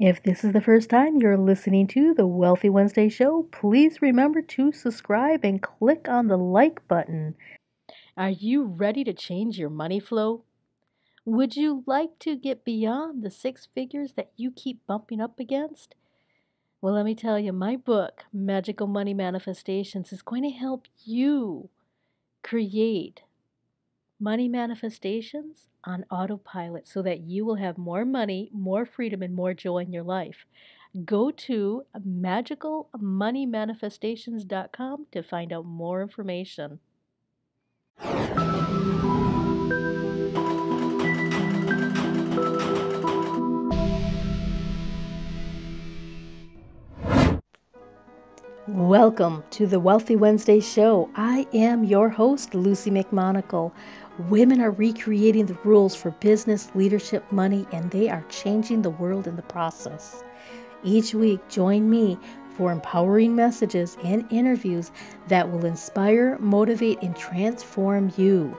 If this is the first time you're listening to the Wealthy Wednesday show, please remember to subscribe and click on the like button. Are you ready to change your money flow? Would you like to get beyond the six figures that you keep bumping up against? Well, let me tell you, my book, Magical Money Manifestations, is going to help you create money manifestations on autopilot so that you will have more money, more freedom, and more joy in your life. Go to magicalmoneymanifestations.com to find out more information. Welcome to the Wealthy Wednesday show. I am your host, Luci McMonagle. Women are recreating the rules for business, leadership, money, and they are changing the world in the process. Each week, join me for empowering messages and interviews that will inspire, motivate, and transform you.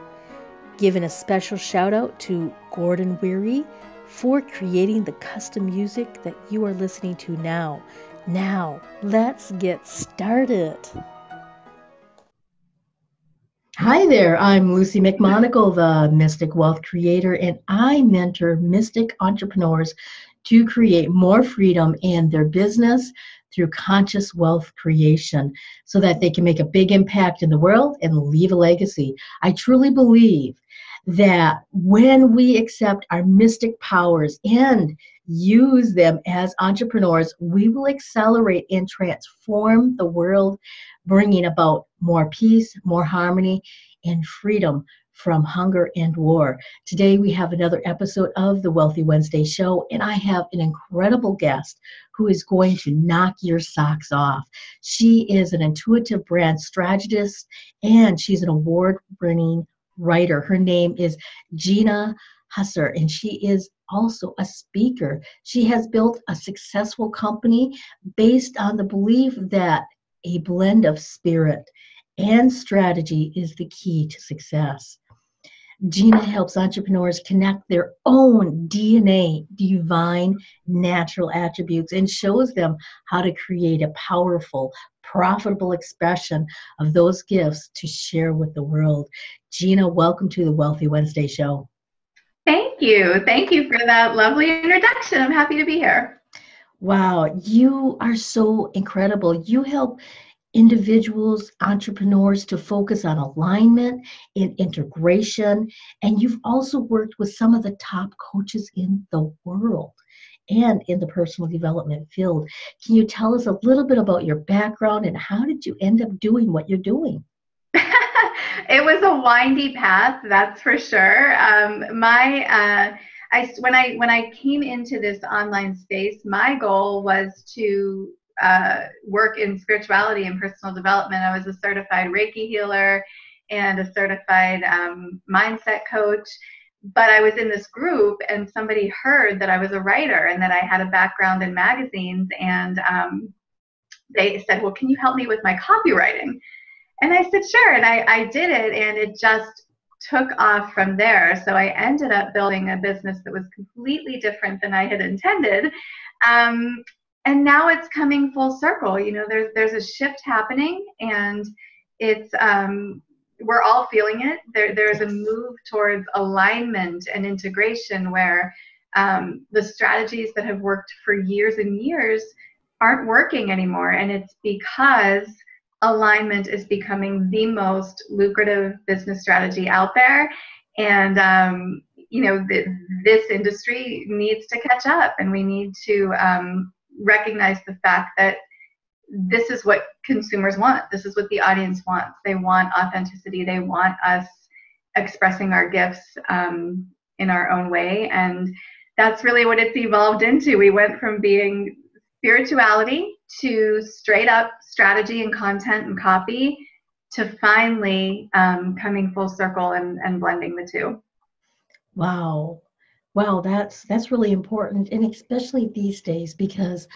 Giving a special shout out to Gordon Weary for creating the custom music that you are listening to now. Now, let's get started. Hi there, I'm Luci McMonagle, the Mystic Wealth Creator, and I mentor mystic entrepreneurs to create more freedom in their business through conscious wealth creation so that they can make a big impact in the world and leave a legacy. I truly believe that when we accept our mystic powers and use them as entrepreneurs, we will accelerate and transform the world, bringing about more peace, more harmony, and freedom from hunger and war. Today we have another episode of the Wealthy Wednesday show, and I have an incredible guest who is going to knock your socks off. She is an intuitive brand strategist, and she's an award-winning writer. Her name is Gina Hussar, and she is also a speaker. She has built a successful company based on the belief that a blend of spirit and strategy is the key to success. Gina helps entrepreneurs connect their own DNA, divine natural attributes, and shows them how to create a powerful, profitable expression of those gifts to share with the world. Gina, welcome to the Wealthy Wednesday show. Thank you. Thank you for that lovely introduction. I'm happy to be here. Wow, you are so incredible. You help individuals, entrepreneurs to focus on alignment and integration. And you've also worked with some of the top coaches in the world and in the personal development field. Can you tell us a little bit about your background and how did you end up doing what you're doing? It was a windy path, that's for sure. When I came into this online space, my goal was to work in spirituality and personal development. I was a certified Reiki healer and a certified mindset coach. But I was in this group and somebody heard that I was a writer and that I had a background in magazines. And they said, well, can you help me with my copywriting? And I said, sure. And I did it, and it just took off from there. So I ended up building a business that was completely different than I had intended. And now it's coming full circle. You know, there's a shift happening, and it's we're all feeling it. There's a move towards alignment and integration where the strategies that have worked for years and years aren't working anymore. And it's because alignment is becoming the most lucrative business strategy out there. And, this industry needs to catch up, and we need to recognize the fact that this is what consumers want. This is what the audience wants. They want authenticity. They want us expressing our gifts in our own way. And that's really what it's evolved into. We went from being spirituality to straight up strategy and content and copy to finally coming full circle and blending the two. Wow. Wow, that's really important, and especially these days because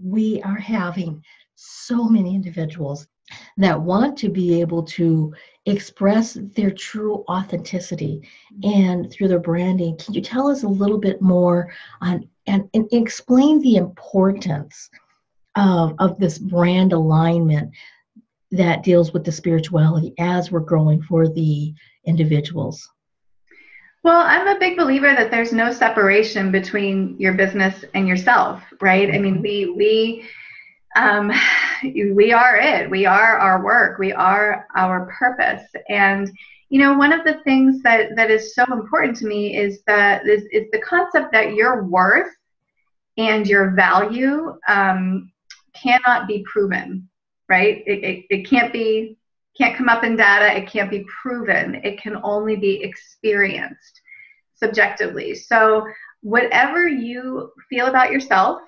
we are having so many individuals that want to be able to express their true authenticity and through their branding. Can you tell us a little bit more on and explain the importance of this brand alignment that deals with the spirituality as we're growing for the individuals? Well, I'm a big believer that there's no separation between your business and yourself, right? I mean, um, we are it. We are our work. We are our purpose. And one of the things that is so important to me is the concept that your worth and your value cannot be proven, right? It can't come up in data. It can't be proven. It can only be experienced subjectively. So whatever you feel about yourself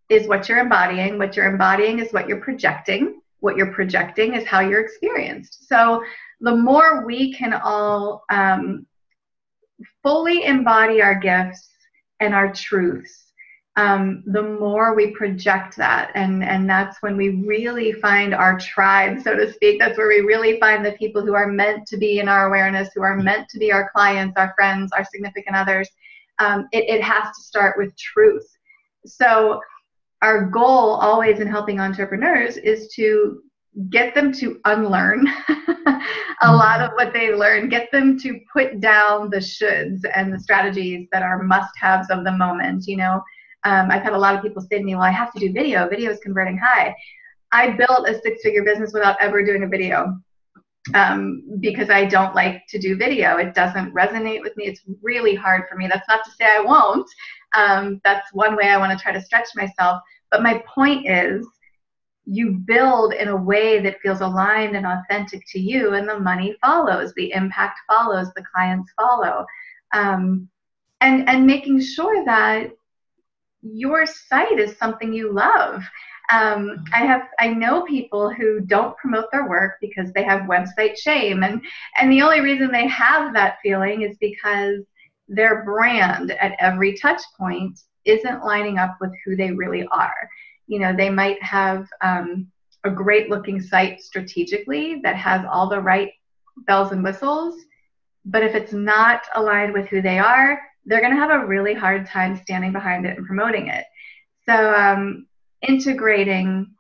is what you're embodying. What you're embodying is what you're projecting. What you're projecting is how you're experienced. So the more we can all fully embody our gifts and our truths, the more we project that. And that's when we really find our tribe, so to speak. That's where we really find the people who are meant to be in our awareness, who are meant to be our clients, our friends, our significant others. It has to start with truth. So our goal always in helping entrepreneurs is to get them to unlearn a lot of what they learn, get them to put down the shoulds and the strategies that are must-haves of the moment. I've had a lot of people say to me, well, I have to do video. Video is converting high. I built a six-figure business without ever doing a video because I don't like to do video. It doesn't resonate with me. It's really hard for me. That's not to say I won't. That's one way I want to try to stretch myself. But my point is, you build in a way that feels aligned and authentic to you, and the money follows, the impact follows, the clients follow. And making sure that your site is something you love. I know people who don't promote their work because they have website shame, and the only reason they have that feeling is because their brand at every touch point isn't lining up with who they really are. They might have a great looking site strategically that has all the right bells and whistles, but if it's not aligned with who they are, they're going to have a really hard time standing behind it and promoting it. So integrating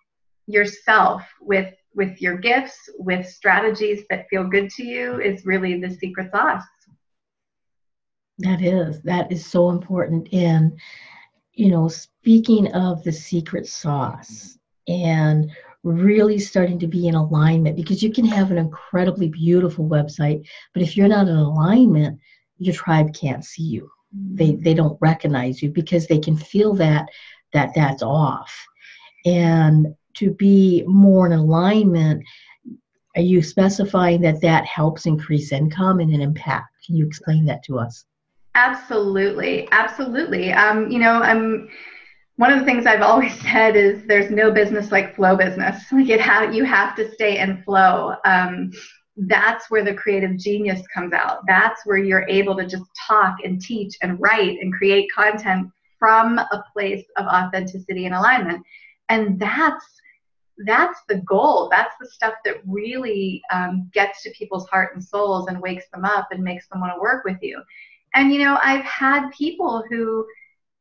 yourself with your gifts, with strategies that feel good to you is really the secret sauce. That is so important. And, speaking of the secret sauce and really starting to be in alignment, because you can have an incredibly beautiful website, but if you're not in alignment, your tribe can't see you. They don't recognize you because they can feel that's off. And to be more in alignment, are you specifying that helps increase income and an impact? Can you explain that to us? Absolutely. One of the things I've always said is there's no business like flow business. Like you have to stay in flow. That's where the creative genius comes out. That's where you're able to just talk and teach and write and create content from a place of authenticity and alignment. And that's the goal. That's the stuff that really gets to people's heart and souls and wakes them up and makes them want to work with you. And, I've had people who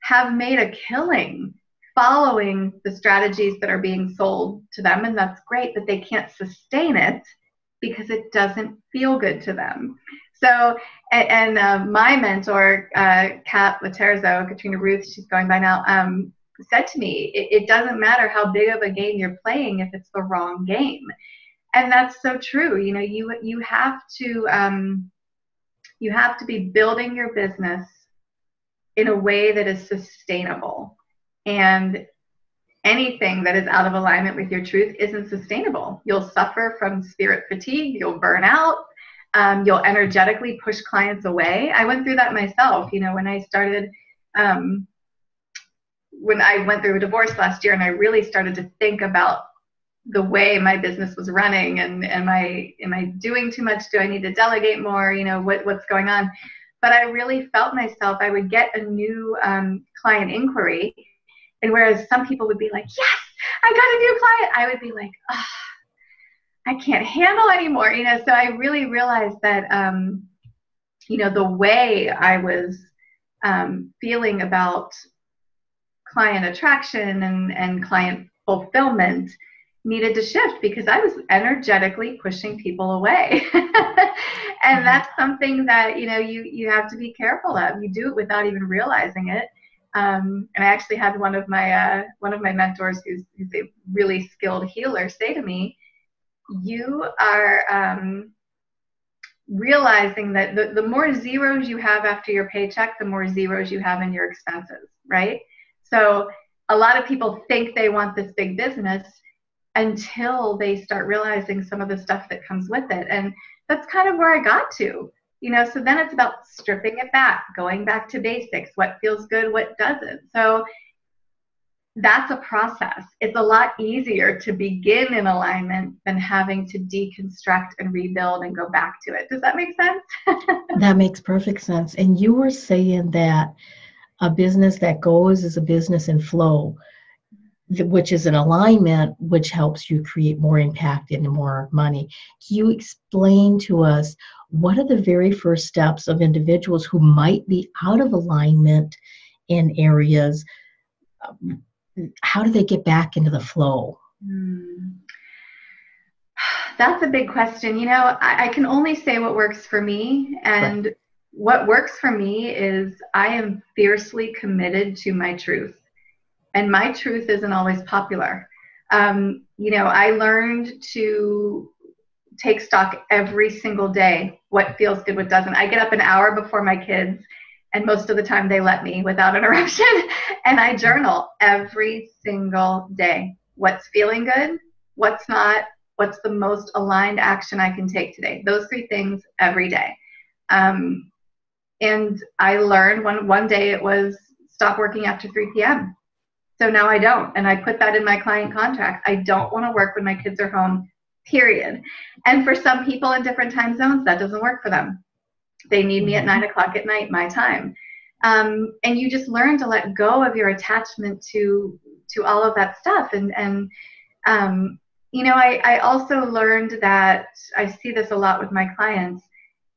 have made a killing following the strategies that are being sold to them, and that's great, but they can't sustain it because it doesn't feel good to them. So, and my mentor, Katrina Ruth, she's going by now, said to me, it doesn't matter how big of a game you're playing if it's the wrong game. And that's so true. You have to be building your business in a way that is sustainable. And anything that is out of alignment with your truth isn't sustainable. You'll suffer from spirit fatigue. You'll burn out. You'll energetically push clients away. I went through that myself. When I started, when I went through a divorce last year, and I really started to think about the way my business was running, and am I doing too much? Do I need to delegate more? What's going on? But I really felt myself. I would get a new client inquiry, and whereas some people would be like, yes, I got a new client, I would be like, I can't handle anymore, so I really realized that, the way I was feeling about client attraction and client fulfillment needed to shift, because I was energetically pushing people away. And that's something that, you have to be careful of. You do it without even realizing it. And I actually had one of my mentors who's a really skilled healer say to me, you are realizing that the more zeros you have after your paycheck, the more zeros you have in your expenses, right? So a lot of people think they want this big business until they start realizing some of the stuff that comes with it. And that's kind of where I got to, so then it's about stripping it back, going back to basics, what feels good, what doesn't. So that's a process. It's a lot easier to begin in alignment than having to deconstruct and rebuild and go back to it. Does that make sense? That makes perfect sense. And you were saying that a business that goes is a business in flow, which is an alignment, which helps you create more impact and more money. Can you explain to us what are the very first steps of individuals who might be out of alignment in areas? How do they get back into the flow? That's a big question. I can only say what works for me. And right. What works for me is I am fiercely committed to my truth. And my truth isn't always popular. I learned to take stock every single day, what feels good, what doesn't. I get up an hour before my kids, and most of the time they let me without interruption. And I journal every single day. What's feeling good? What's not? What's the most aligned action I can take today? Those 3 things every day. And I learned one day it was stop working after 3 p.m. So now I don't. And I put that in my client contract. I don't want to work when my kids are home, period. And for some people in different time zones, that doesn't work for them. They need me at 9 o'clock at night, my time. And you just learn to let go of your attachment to all of that stuff. I also learned that I see this a lot with my clients.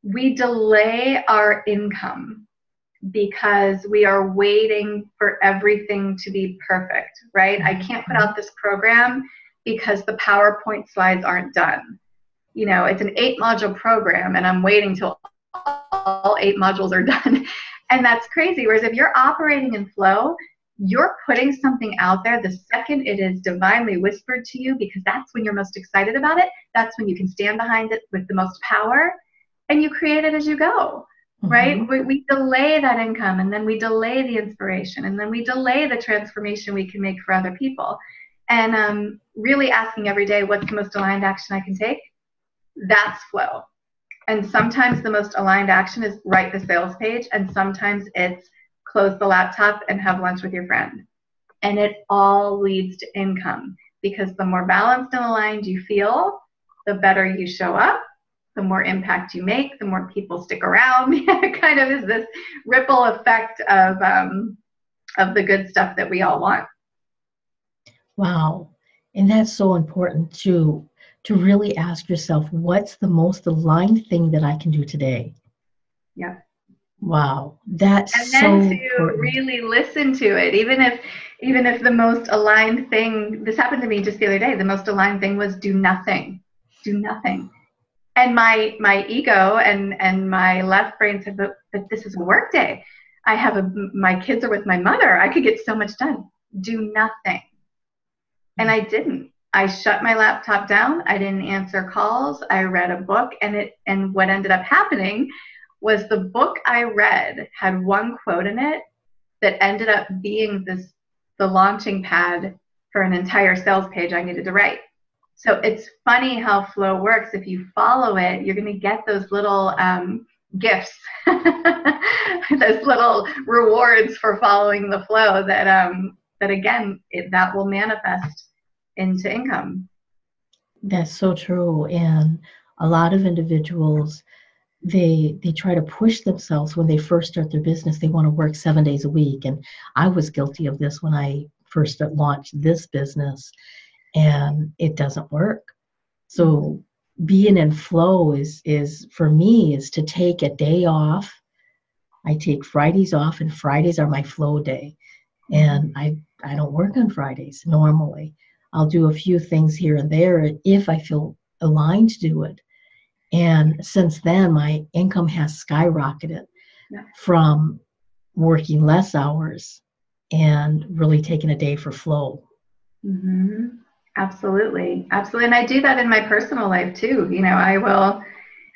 We delay our income because we are waiting for everything to be perfect, right? I can't put out this program because the PowerPoint slides aren't done. It's an 8-module program, and I'm waiting till all 8 modules are done. And that's crazy. Whereas if you're operating in flow, you're putting something out there the second it is divinely whispered to you, because that's when you're most excited about it. That's when you can stand behind it with the most power, and you create it as you go, right? We delay that income, and then we delay the inspiration, and then we delay the transformation we can make for other people. And really asking every day, what's the most aligned action I can take? That's flow. And sometimes the most aligned action is write the sales page, and sometimes it's close the laptop and have lunch with your friend. And it all leads to income, because the more balanced and aligned you feel, the better you show up, the more impact you make, the more people stick around. It kind of is this ripple effect of the good stuff that we all want. Wow. And that's so important to really ask yourself, what's the most aligned thing that I can do today? Yeah. Wow. That's and then so to important. Really listen to it, even if the most aligned thing, this happened to me just the other day, the most aligned thing was do nothing. Do nothing. And my ego and my left brain said, but this is a work day. My kids are with my mother. I could get so much done. Do nothing. And I didn't. I shut my laptop down. I didn't answer calls. I read a book, and what ended up happening was the book I read had one quote in it that ended up being the launching pad for an entire sales page I needed to write. So it's funny how flow works. If you follow it, you're going to get those little gifts, those little rewards for following the flow that again, that will manifest into income. That's so true. And a lot of individuals, they try to push themselves when they first start their business. They want to work 7 days a week. And I was guilty of this when I first launched this business, and it doesn't work. So being in flow is for me is to take a day off. I take Fridays off, and Fridays are my flow day. And I don't work on Fridays normally. I'll do a few things here and there if I feel aligned to do it. And since then, my income has skyrocketed from working less hours and really taking a day for flow. Mm-hmm. Absolutely. Absolutely. And I do that in my personal life too. You know,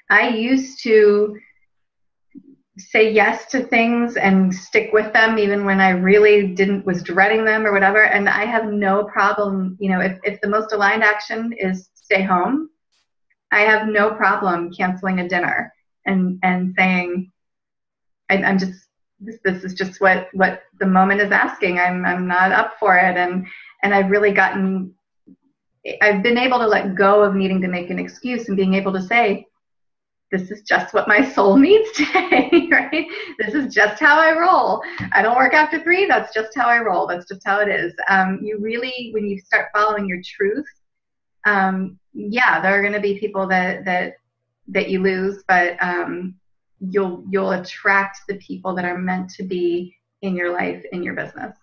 I used to say yes to things and stick with them even when I really was dreading them or whatever. And I have no problem, you know, if the most aligned action is stay home, I have no problem canceling a dinner and saying, I'm just, this is just what the moment is asking. I'm not up for it. And I've really I've been able to let go of needing to make an excuse and being able to say, this is just what my soul needs today, right? This is just how I roll. I don't work after 3. That's just how I roll. That's just how it is. You really, when you start following your truth, yeah, there are going to be people that you lose, but you'll attract the people that are meant to be in your life, in your business.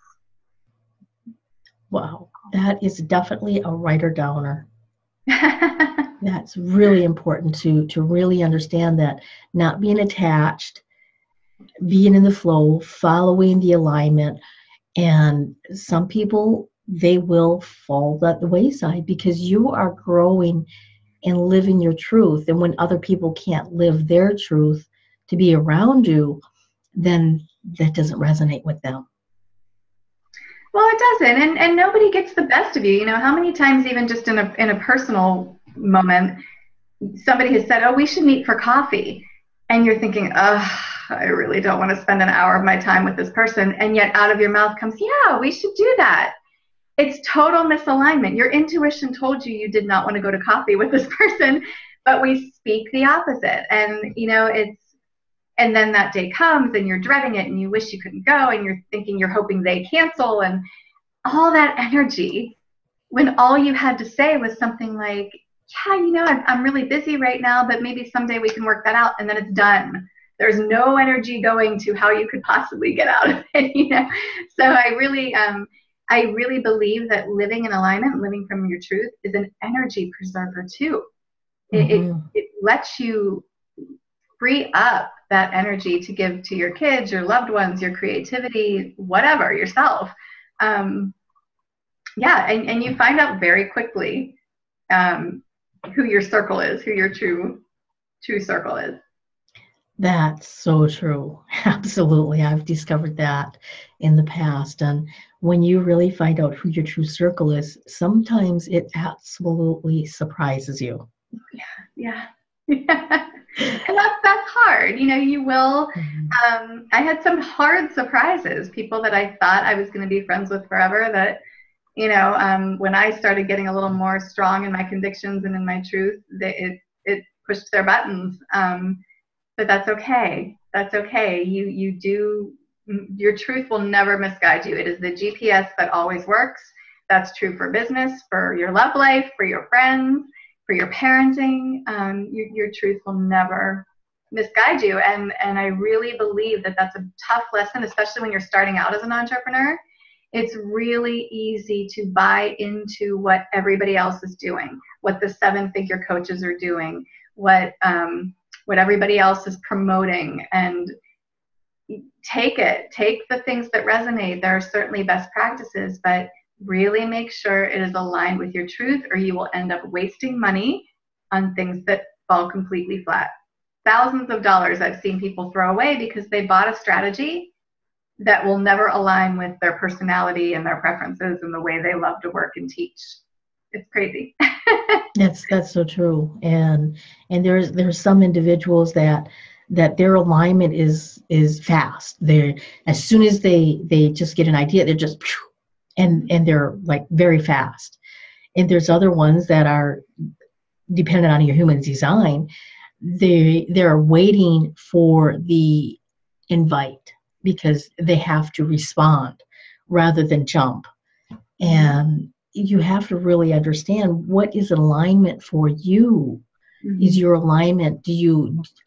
Wow, that is definitely a writer-downer. That's really important to really understand that not being attached, being in the flow, following the alignment, and some people, they will fall at the wayside because you are growing and living your truth. And when other people can't live their truth to be around you, then that doesn't resonate with them. Well, it doesn't, and nobody gets the best of you. You know, how many times, even just in a personal moment, somebody has said, "Oh, we should meet for coffee," and you're thinking, "Oh, I really don't want to spend an hour of my time with this person," and yet out of your mouth comes, "Yeah, we should do that." It's total misalignment. Your intuition told you you did not want to go to coffee with this person, but we speak the opposite, and you know and then that day comes and you're dreading it and you wish you couldn't go and you're thinking, you're hoping they cancel, and all that energy when all you had to say was something like, yeah, you know, I'm really busy right now, but maybe someday we can work that out, and then it's done. There's no energy going to how you could possibly get out of it, you know? So I really believe that living in alignment, living from your truth, is an energy preserver too. It lets you free up that energy to give to your kids, your loved ones, your creativity, whatever, yourself. Yeah, and you find out very quickly who your circle is, who your true circle is. That's so true. Absolutely. I've discovered that in the past. And when you really find out who your true circle is, sometimes it absolutely surprises you. Yeah. And that's hard. You know, you will. I had some hard surprises, people that I thought I was going to be friends with forever that, you know, when I started getting a little more strong in my convictions and in my truth, it pushed their buttons. But that's okay. That's okay. Your truth will never misguide you. It is the GPS that always works. That's true for business, for your love life, for your friends, for your parenting. Your truth will never misguide you. And I really believe that that's a tough lesson, especially when you're starting out as an entrepreneur. It's really easy to buy into what everybody else is doing, what the 7-figure coaches are doing, what everybody else is promoting, and take the things that resonate. There are certainly best practices, but really make sure it is aligned with your truth, or you will end up wasting money on things that fall completely flat. Thousands of dollars I've seen people throw away because they bought a strategy that will never align with their personality and their preferences and the way they love to work and teach. It's crazy. That's so true. And there's some individuals that their alignment is fast. They're, as soon as they just get an idea, they're just and they're like very fast. And there's other ones that are dependent on your human design. They're waiting for the invite because they have to respond rather than jump. And you have to really understand what is alignment for you. Mm-hmm. Is your alignment,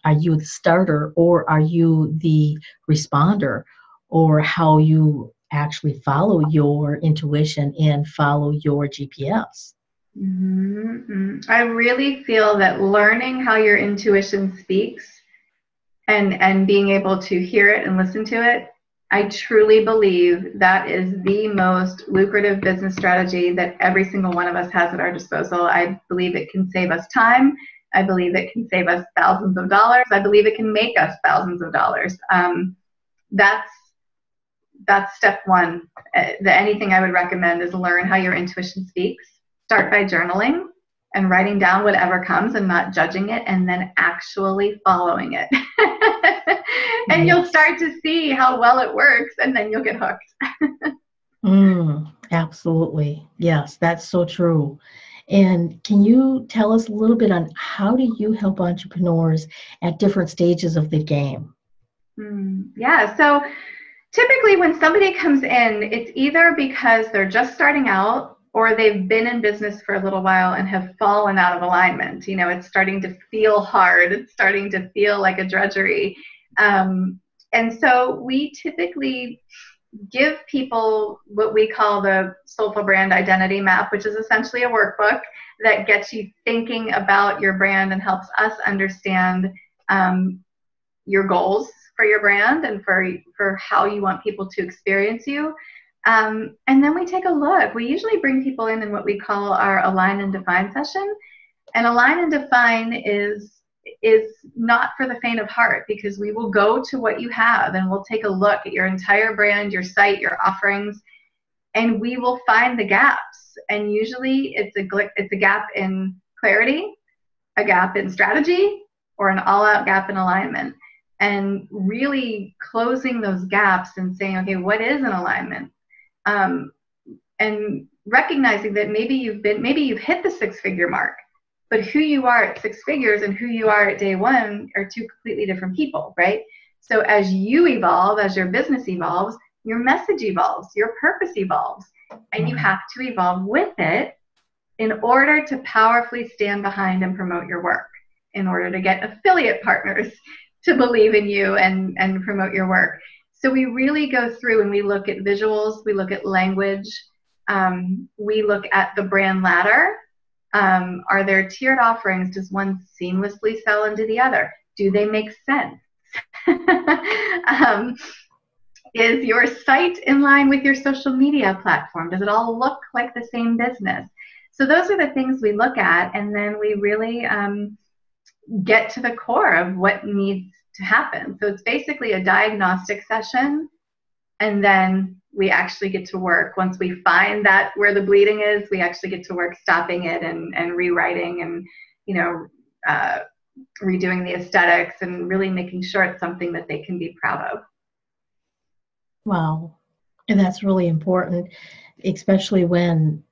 are you the starter, or are you the responder, or how you actually follow your intuition and follow your GPS? Mm-hmm. I really feel that learning how your intuition speaks and being able to hear it and listen to it, I truly believe that is the most lucrative business strategy that every single one of us has at our disposal. I believe it can save us time. I believe it can save us thousands of dollars. I believe it can make us thousands of dollars. That's step one. Anything I would recommend is learn how your intuition speaks. Start by journaling and writing down whatever comes and not judging it, and then actually following it. And you'll start to see how well it works, and then you'll get hooked. Absolutely. Yes, that's so true. And can you tell us a little bit on how do you help entrepreneurs at different stages of the game? Yeah, so typically when somebody comes in, it's either because they're just starting out or they've been in business for a little while and have fallen out of alignment. You know, it's starting to feel hard. It's starting to feel like a drudgery. And so we typically give people what we call the Soulful Brand Identity Map, which is essentially a workbook that gets you thinking about your brand and helps us understand your goals for your brand and for how you want people to experience you. And then we take a look. We usually bring people in what we call our Align and Define session. And Align and Define is not for the faint of heart, because we will go to what you have and we'll take a look at your entire brand, your site, your offerings, and we will find the gaps. And usually it's a gap in clarity, a gap in strategy, or an all-out gap in alignment. And really closing those gaps and saying, okay, what is an alignment? And recognizing that maybe you've hit the six-figure mark, but who you are at six figures and who you are at day one are two completely different people, right? So as you evolve, as your business evolves, your message evolves, your purpose evolves, and you have to evolve with it in order to powerfully stand behind and promote your work, in order to get affiliate partners to believe in you and promote your work. So we really go through and we look at visuals, we look at language, we look at the brand ladder. Are there tiered offerings? Does one seamlessly sell into the other? Do they make sense? Is your site in line with your social media platform? Does it all look like the same business? So those are the things we look at, and then we really get to the core of what needs to happen. So it's basically a diagnostic session, and then we actually get to work. Once we find that where the bleeding is, we actually get to work stopping it and rewriting and, redoing the aesthetics and really making sure it's something that they can be proud of. Wow. And that's really important, especially when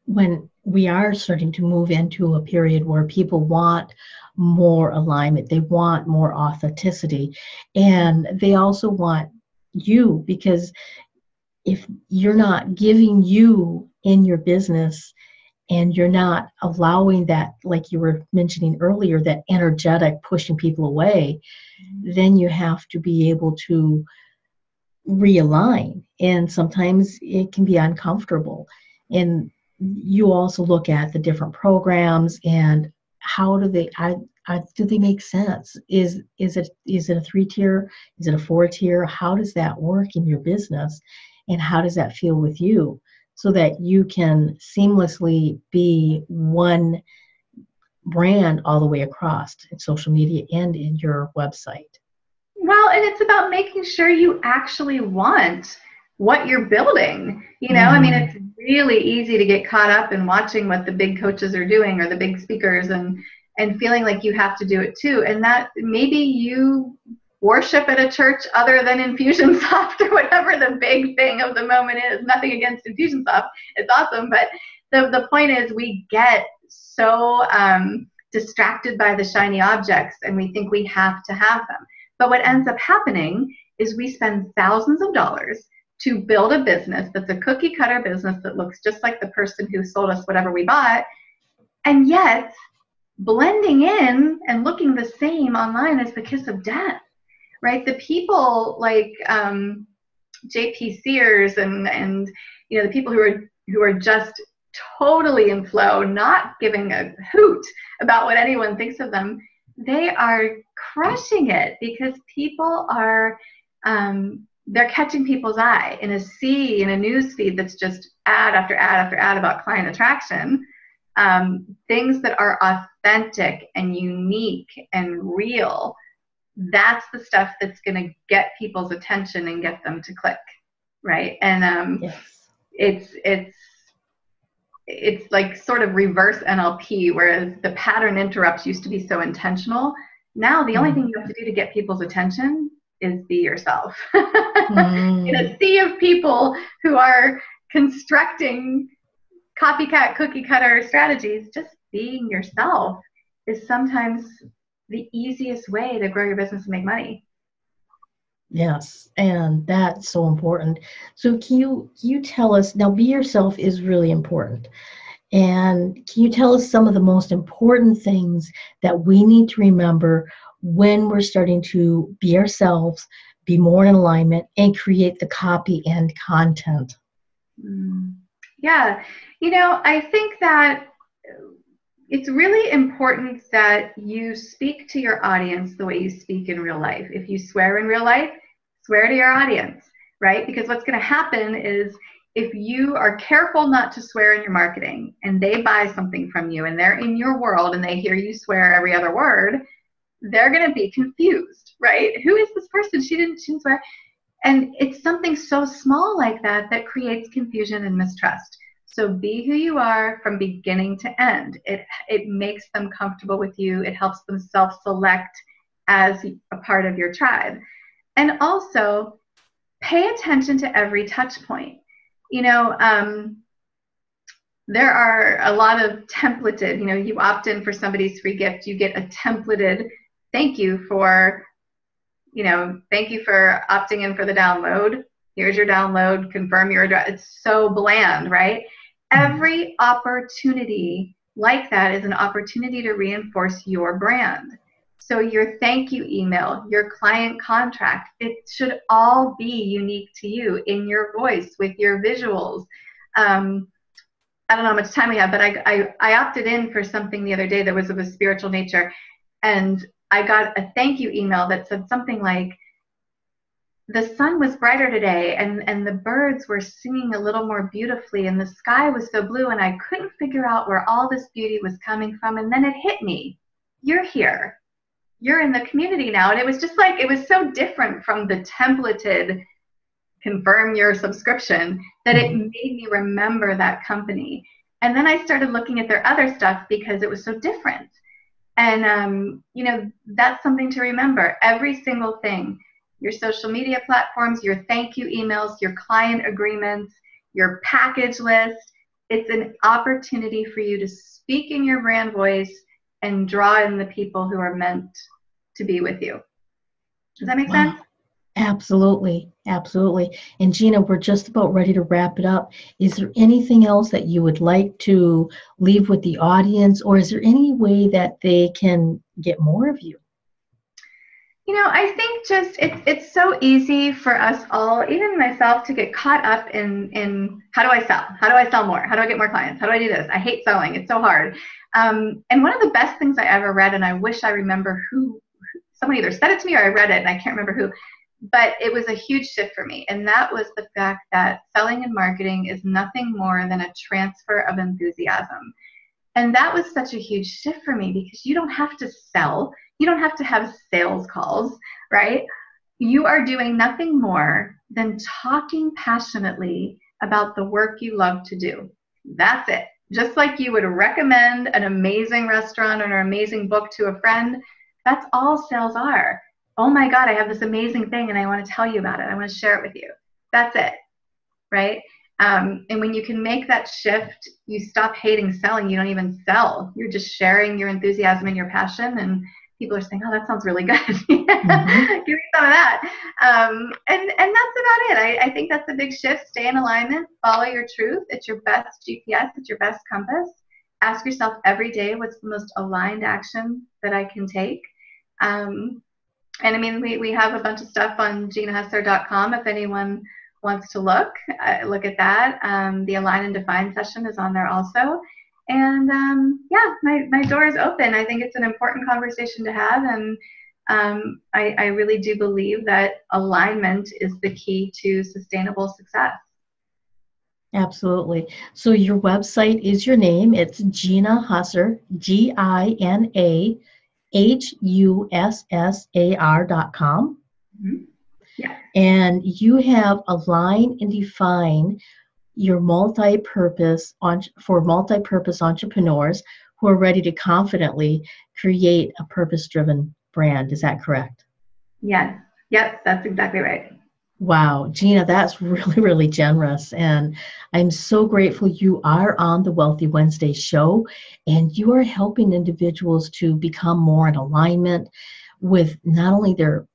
we are starting to move into a period where people want more alignment, they want more authenticity, and they also want you, because if you're not giving you in your business and you're not allowing that, like you were mentioning earlier, that energetic pushing people away, then you have to be able to realign. And sometimes it can be uncomfortable. And you also look at the different programs and how do they make sense? Is it a 3-tier? Is it a 4-tier? How does that work in your business? And how does that feel with you, so that you can seamlessly be one brand all the way across in social media and in your website? Well, and it's about making sure you actually want what you're building. I mean, it's really easy to get caught up in watching what the big coaches are doing or the big speakers and feeling like you have to do it too. And that maybe you worship at a church other than Infusionsoft or whatever the big thing of the moment is. Nothing against Infusionsoft. It's awesome. But the point is, we get so distracted by the shiny objects and we think we have to have them. But what ends up happening is we spend thousands of dollars to build a business that's a cookie cutter business that looks just like the person who sold us whatever we bought, and yet blending in and looking the same online is the kiss of death, right? The people like JP Sears and the people who are just totally in flow, not giving a hoot about what anyone thinks of them, they are crushing it because people are they're catching people's eye in a news feed that's just ad after ad after ad about client attraction. Things that are authentic and unique and real, that's the stuff that's going to get people's attention and get them to click, right? And yes. It's like sort of reverse NLP, whereas the pattern interrupts used to be so intentional. Now the only thing you have to do to get people's attention is be yourself. In a sea of people who are constructing copycat cookie cutter strategies, just being yourself is sometimes the easiest way to grow your business and make money. Yes, and that's so important. So can you tell us, now be yourself is really important. And can you tell us some of the most important things that we need to remember when we're starting to be ourselves, be more in alignment, and create the copy and content? Yeah, I think that it's really important that you speak to your audience the way you speak in real life. If you swear in real life, swear to your audience, right? Because what's going to happen is if you are careful not to swear in your marketing and they buy something from you and they're in your world and they hear you swear every other word, they're going to be confused, right? Who is this person? She didn't swear. And it's something so small like that that creates confusion and mistrust. So be who you are from beginning to end. It makes them comfortable with you. It helps them self-select as a part of your tribe. And also pay attention to every touch point. There are a lot of templated, you opt in for somebody's free gift, you get a templated thank you for opting in for the download. Here's your download, confirm your address. It's so bland, right? Every opportunity like that is an opportunity to reinforce your brand. So your thank you email, your client contract, it should all be unique to you in your voice with your visuals. I don't know how much time we have, but I opted in for something the other day that was of a spiritual nature. And I got a thank you email that said something like, the sun was brighter today and the birds were singing a little more beautifully and the sky was so blue and I couldn't figure out where all this beauty was coming from. And then it hit me. You're here. You're in the community now. And it was just like, it was so different from the templated confirm your subscription that it made me remember that company. And then I started looking at their other stuff because it was so different. And, that's something to remember. Every single thing, your social media platforms, your thank you emails, your client agreements, your package list, it's an opportunity for you to speak in your brand voice and draw in the people who are meant to be with you. Does that make sense? Absolutely. Absolutely. And Gina, we're just about ready to wrap it up. Is there anything else that you would like to leave with the audience, or is there any way that they can get more of you? I think just it's so easy for us all, even myself, to get caught up in how do I sell? How do I sell more? How do I get more clients? How do I do this? I hate selling. It's so hard. And one of the best things I ever read, and I wish I remember who, someone either said it to me or I read it and I can't remember who, but it was a huge shift for me. And that was the fact that selling and marketing is nothing more than a transfer of enthusiasm. And that was such a huge shift for me because you don't have to sell. You don't have to have sales calls, right? You are doing nothing more than talking passionately about the work you love to do. That's it. Just like you would recommend an amazing restaurant or an amazing book to a friend, that's all sales are. Oh my God, I have this amazing thing and I want to tell you about it. I want to share it with you. That's it, right? And when you can make that shift, you stop hating selling. You don't even sell. You're just sharing your enthusiasm and your passion, and people are saying, oh, that sounds really good. Give me some of that. And that's about it. I think that's a big shift. Stay in alignment, follow your truth. It's your best GPS. It's your best compass. Ask yourself every day, what's the most aligned action that I can take? And I mean, we have a bunch of stuff on ginahussar.com if anyone wants to look at that. The Align and Define session is on there also. And yeah, my door is open. I think it's an important conversation to have. And I really do believe that alignment is the key to sustainable success. Absolutely. So your website is your name. It's Gina Hussar, GinaHussar.com. Mm-hmm. Yeah. And you have Align and Define your multi-purpose entrepreneurs who are ready to confidently create a purpose-driven brand. Is that correct? Yes. Yep, that's exactly right. Wow, Gina, that's really, really generous. And I'm so grateful you are on the Wealthy Wednesday show and you are helping individuals to become more in alignment with not only their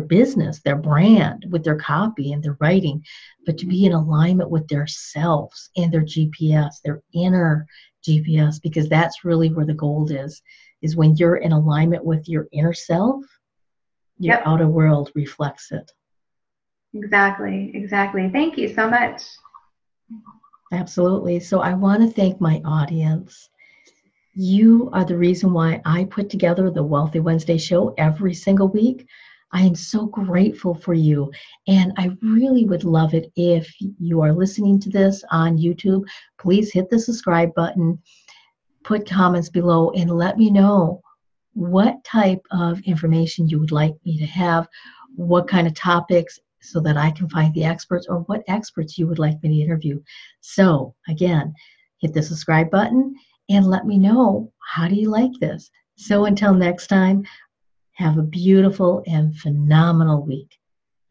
business, their brand, with their copy and their writing, but to be in alignment with their selves and their GPS, their inner GPS, because that's really where the gold is when you're in alignment with your inner self, your outer world reflects it. Exactly. Thank you so much. Absolutely. So I want to thank my audience. You are the reason why I put together the Wealthy Wednesday show every single week. I am so grateful for you. And I really would love it if you are listening to this on YouTube. Please hit the subscribe button, put comments below, and let me know what type of information you would like me to have, what kind of topics, so that I can find the experts, or what experts you would like me to interview. So again, hit the subscribe button and let me know, how do you like this? So until next time, have a beautiful and phenomenal week.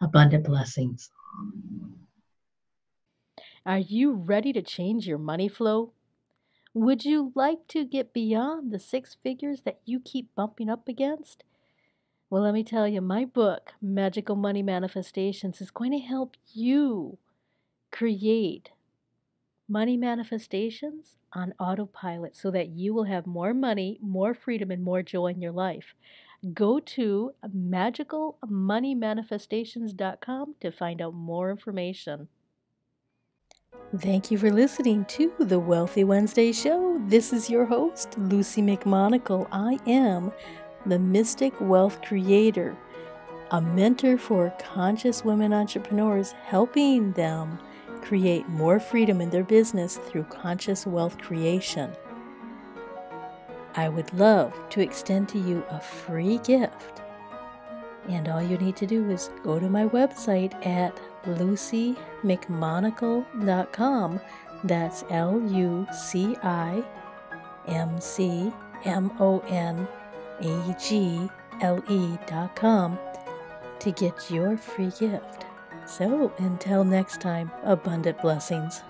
Abundant blessings. Are you ready to change your money flow? Would you like to get beyond the 6 figures that you keep bumping up against? Well, let me tell you, my book, Magical Money Manifestations, is going to help you create money manifestations on autopilot so that you will have more money, more freedom, and more joy in your life. Go to magicalmoneymanifestations.com to find out more information. Thank you for listening to the Wealthy Wednesday Show. This is your host, Luci McMonagle. I am the Mystic Wealth Creator, a mentor for conscious women entrepreneurs, helping them create more freedom in their business through conscious wealth creation. I would love to extend to you a free gift. And all you need to do is go to my website at lucimcmonagle.com. That's LuciMcmonagle.com to get your free gift. So until next time, abundant blessings.